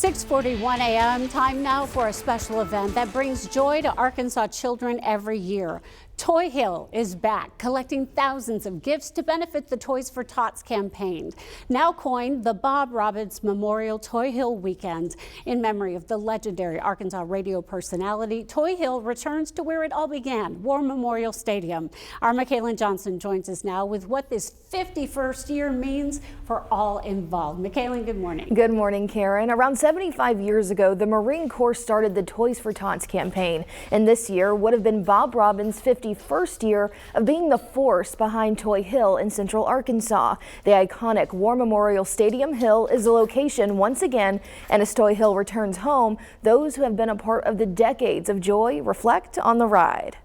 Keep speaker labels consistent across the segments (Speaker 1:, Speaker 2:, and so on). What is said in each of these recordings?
Speaker 1: 6:41 a.m. Time now for a special event that brings joy to Arkansas children every year. Toy Hill is back, collecting thousands of gifts to benefit the Toys for Tots campaign. Now coined the Bob Robbins Memorial Toy Hill Weekend. In memory of the legendary Arkansas radio personality, Toy Hill returns to where it all began, War Memorial Stadium. Our Michaela Johnson joins us now with what this 51st year means for all involved. Michaela, good morning.
Speaker 2: Good morning, Karen. Around 75 years ago, the Marine Corps started the Toys for Tots campaign, and this year would have been Bob Robbins' 51st year of being the force behind Toy Hill in central Arkansas. The iconic War Memorial Stadium Hill is the location once again, and as Toy Hill returns home, those who have been a part of the decades of joy reflect on the ride.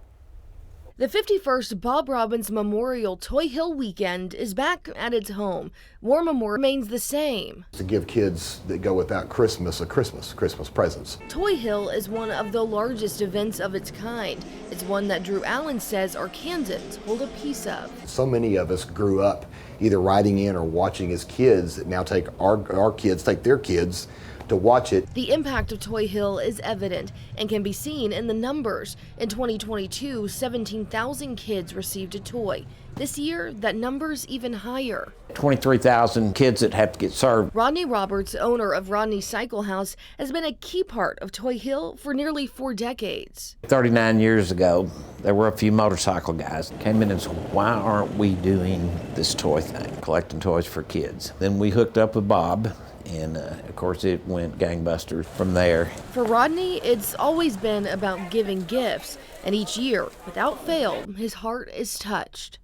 Speaker 2: The 51st Bob Robbins Memorial Toy Hill Weekend is back at its home. War Memorial remains the same.
Speaker 3: To give kids that go without Christmas Christmas presents.
Speaker 2: Toy Hill is one of the largest events of its kind. It's one that Drew Allen says Arkansans hold a piece of.
Speaker 3: So many of us grew up either riding in or watching as kids that now take our kids, take their kids to watch it.
Speaker 2: The impact of Toy Hill is evident and can be seen in the numbers. In 2022, 17,000 kids received a toy. This year, that number's even higher.
Speaker 4: 23,000 kids that have to get served.
Speaker 2: Rodney Roberts, owner of Rodney Cycle House, has been a key part of Toy Hill for nearly 4 decades.
Speaker 4: 39 years ago, there were a few motorcycle guys that came in and said, why aren't we doing this toy thing, collecting toys for kids? Then we hooked up with Bob. And of course, it went gangbusters from there.
Speaker 2: For Rodney, it's always been about giving gifts. And each year, without fail, his heart is touched.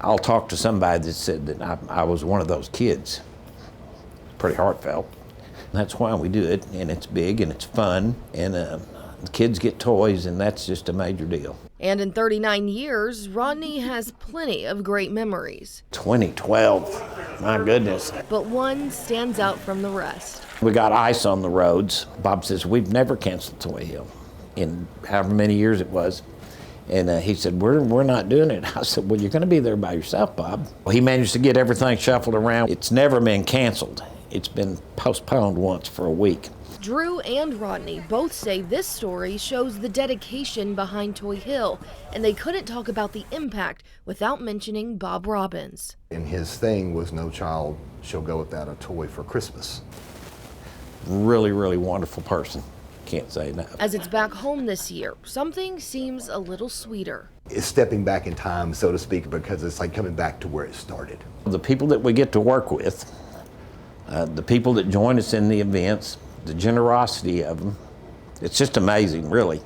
Speaker 4: I'll talk to somebody that said that I was one of those kids. Pretty heartfelt. That's why we do it. And it's big and it's fun. And the kids get toys, and that's just a major deal.
Speaker 2: And in 39 years, Rodney has plenty of great memories.
Speaker 4: 2012, my goodness.
Speaker 2: But one stands out from the rest.
Speaker 4: We got ice on the roads. Bob says, we've never canceled Toy Hill in however many years it was. And he said, we're not doing it. I said, well, you're going to be there by yourself, Bob. Well, he managed to get everything shuffled around. It's never been canceled. It's been postponed once for a week.
Speaker 2: Drew and Rodney both say this story shows the dedication behind Toy Hill, and they couldn't talk about the impact without mentioning Bob Robbins.
Speaker 3: And his thing was no child shall go without a toy for Christmas.
Speaker 4: Really, really wonderful person. Can't say enough.
Speaker 2: As it's back home this year, something seems a little sweeter.
Speaker 3: It's stepping back in time, so to speak, because it's like coming back to where it started.
Speaker 4: The people that we get to work with, the people that join us in the events, the generosity of them, it's just amazing, really.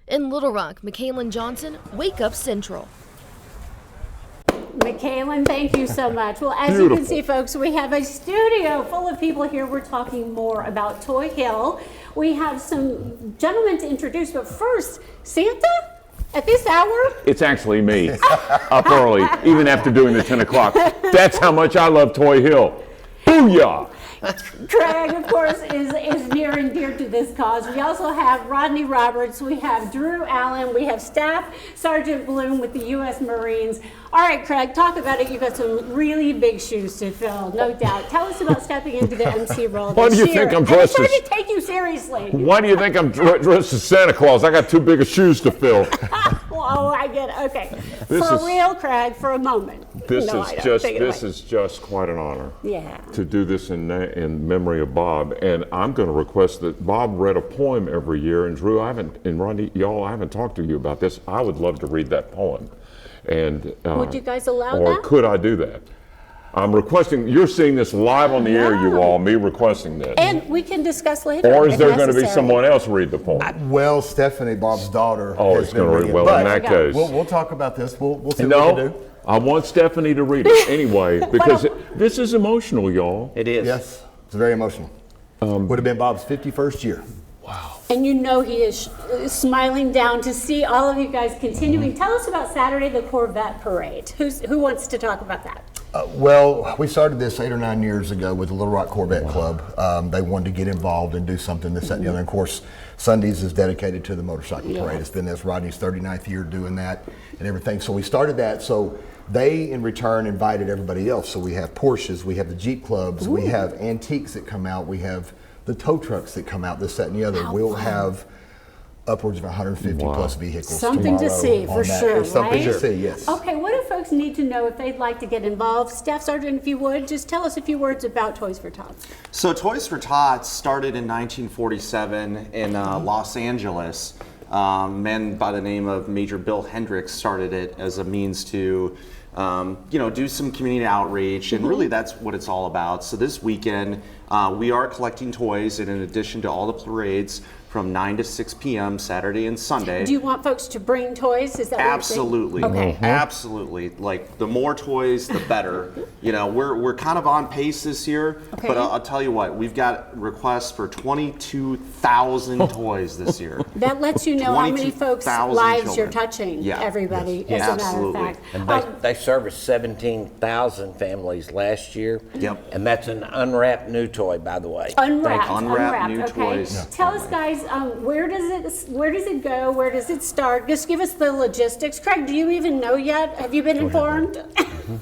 Speaker 2: In Little Rock, Michaela Johnson, Wake Up Central.
Speaker 1: Michaela, thank you so much. Well, as you can see, folks, we have a studio full of people here. We're talking more about Toy Hill. We have some gentlemen to introduce, but first, Santa? At this hour?
Speaker 5: It's actually me, up early, even after doing the 10 o'clock. That's how much I love Toy Hill. Booyah!
Speaker 1: Craig, of course, is near and dear to this cause. We also have Rodney Roberts, we have Drew Allen, we have Staff Sergeant Bloom with the U.S. Marines. All right, Craig, talk about it. You've got some really big shoes to fill, no doubt. Tell us about stepping into the MC role.
Speaker 5: Why do you think I'm dressed as...
Speaker 1: I'm trying to take you seriously.
Speaker 5: Why do you think I'm dressed as Santa Claus? I got too big of shoes to fill.
Speaker 1: Oh, I get it. Okay. Real, Craig, for a moment.
Speaker 5: This is just quite an honor.
Speaker 1: Yeah.
Speaker 5: To do this in memory of Bob, and I'm going to request that Bob read a poem every year. And Drew, and Rodney, y'all, I haven't talked to you about this. I would love to read that poem. And
Speaker 1: would you guys allow that?
Speaker 5: Or could I do that? I'm requesting. You're seeing this live on the air, you all. Me requesting this.
Speaker 1: And we can discuss later.
Speaker 5: Or is there going to be someone else read the poem?
Speaker 3: Well, Stephanie, Bob's daughter.
Speaker 5: Oh, it's going to read. Well, in that case,
Speaker 3: we'll talk about this. We'll see what we can do.
Speaker 5: I want Stephanie to read it anyway, because this is emotional, y'all.
Speaker 4: It is.
Speaker 3: Yes, it's very emotional. Would have been Bob's 51st year.
Speaker 5: Wow.
Speaker 1: And you know he is smiling down to see all of you guys continuing. Tell us about Saturday, the Corvette Parade. Who wants to talk about that?
Speaker 3: Well, we started this 8 or 9 years ago with the Little Rock Corvette Club. They wanted to get involved and do something, this, that, and the other. And of course, Sundays is dedicated to the motorcycle parade. It's been this Rodney's 39th year doing that and everything. So we started that. So they, in return, invited everybody else. So we have Porsches, we have the Jeep clubs, we have antiques that come out, we have The tow trucks that come out, this, that, and the other, will have upwards of 150 plus vehicles.
Speaker 1: Something to see for sure,
Speaker 3: It's something to
Speaker 1: right?
Speaker 3: see, yes.
Speaker 1: Okay, what do folks need to know if they'd like to get involved? Staff Sergeant, if you would, just tell us a few words about Toys for Tots.
Speaker 6: So Toys for Tots started in 1947 in Los Angeles. Men by the name of Major Bill Hendricks started it as a means to do some community outreach, and really that's what it's all about. So this weekend we are collecting toys, and in addition to all the parades, from 9 to 6 p.m. Saturday and Sunday.
Speaker 1: Do you want folks to bring toys? Is that
Speaker 6: Absolutely.
Speaker 1: What you're saying? Okay.
Speaker 6: Absolutely. Like, the more toys, the better. We're kind of on pace this year,
Speaker 1: Okay.
Speaker 6: but I'll tell you what, we've got requests for 22,000 toys this year.
Speaker 1: That lets you know how many folks'
Speaker 6: 22,000
Speaker 1: lives
Speaker 6: children.
Speaker 1: you're touching,
Speaker 6: Yeah.
Speaker 1: everybody,
Speaker 6: Yes.
Speaker 1: as a matter
Speaker 6: Absolutely.
Speaker 1: of fact.
Speaker 4: And they serviced 17,000 families last year.
Speaker 6: Yep.
Speaker 4: And that's an unwrapped new toy, by the way.
Speaker 1: Unwrapped,
Speaker 6: Unwrapped new
Speaker 1: okay.
Speaker 6: toys.
Speaker 1: Tell us, guys, where does it go? Where does it start? Just give us the logistics. Craig, do you even know yet? Have you been informed?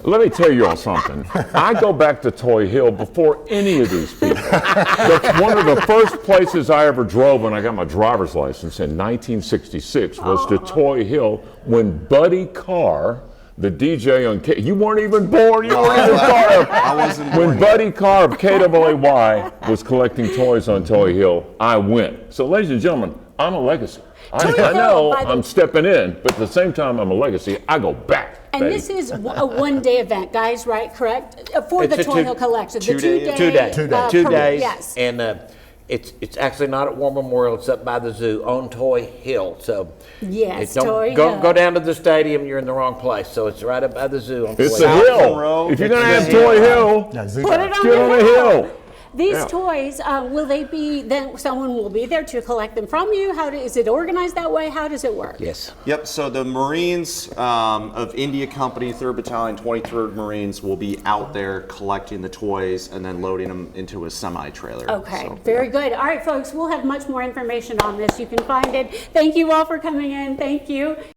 Speaker 5: Let me tell you all something. I go back to Toy Hill before any of these people. That's one of the first places I ever drove when I got my driver's license in 1966 was to Toy Hill when Buddy Carr, the DJ on you weren't even born. You weren't even born.
Speaker 6: I wasn't born
Speaker 5: When
Speaker 6: yet.
Speaker 5: Buddy Carr of KWAY was collecting toys on Toy Hill, I went. So, ladies and gentlemen, I'm a legacy. I
Speaker 1: Hill,
Speaker 5: know
Speaker 1: by the-
Speaker 5: I'm stepping in, but at the same time, I'm a legacy. I go back.
Speaker 1: And
Speaker 5: baby.
Speaker 1: this is a one-day event, guys, right? Correct? For
Speaker 4: It's
Speaker 1: the
Speaker 4: a
Speaker 1: Toy Hill collection. The
Speaker 6: 2 days.
Speaker 4: 2 days. 2
Speaker 1: parade,
Speaker 4: days.
Speaker 1: Yes.
Speaker 4: And it's actually not at War Memorial. It's up by the zoo on Toy Hill. So
Speaker 1: Yes,
Speaker 4: don't
Speaker 1: Toy
Speaker 4: go,
Speaker 1: Hill.
Speaker 4: go down to the stadium. You're in the wrong place. So it's right up by the zoo on
Speaker 5: It's
Speaker 4: Toy
Speaker 5: a
Speaker 4: Hill.
Speaker 6: South
Speaker 5: hill.
Speaker 6: Monroe.
Speaker 5: If you're gonna
Speaker 6: It's
Speaker 5: have
Speaker 6: a
Speaker 5: Toy
Speaker 6: hill.
Speaker 5: Hill,
Speaker 3: Now, Zoo
Speaker 1: Put it on
Speaker 5: get on the hill.
Speaker 1: These
Speaker 5: Yeah.
Speaker 1: toys, will they be, then someone will be there to collect them from you? Is it organized that way? How does it work?
Speaker 4: Yes.
Speaker 6: Yep, so the Marines of India Company, 3rd Battalion, 23rd Marines will be out there collecting the toys and then loading them into a semi-trailer.
Speaker 1: Okay,
Speaker 6: So,
Speaker 1: very good. All right, folks, we'll have much more information on this. You can find it. Thank you all for coming in. Thank you.